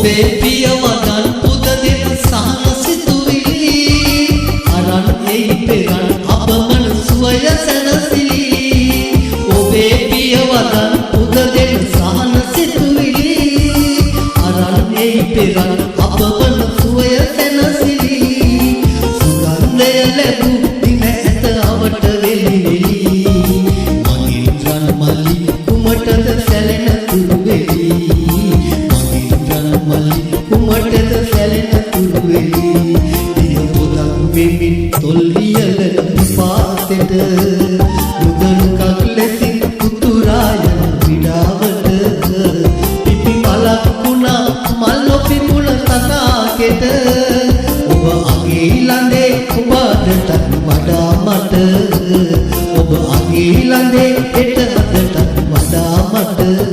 ඔබේ පියවදන් පුද දෙන සහන සිතුවිලි අරන් එයි පෙරන් අපමණ සුවය සැනසිලි ඔබේ පියවදන් පුද දෙන සහන සිතුවිලි අරන් එයි පෙරන් අපමණ සුවය සැනසිලි සුගන්ධය ලැබූ දින ඇත අවට වෙලි මගින් රන් මලි කුමටද සැලෙන තුරු වෙලි කුමටද සැලෙන තුරු වෙලි දිය පොදක් වෙමින් තොල් වියල පාතෙට යුගලකක් ලෙසින් උතුරා යන විඩාවට පිපි මලක් වුණා මල් නොපිපුණ තකාගෙට ඔබ අගේ ළඳේ ඔබටත් වඩා මට ඔබ අගේ ළඳේ එට අදටත් වඩා මට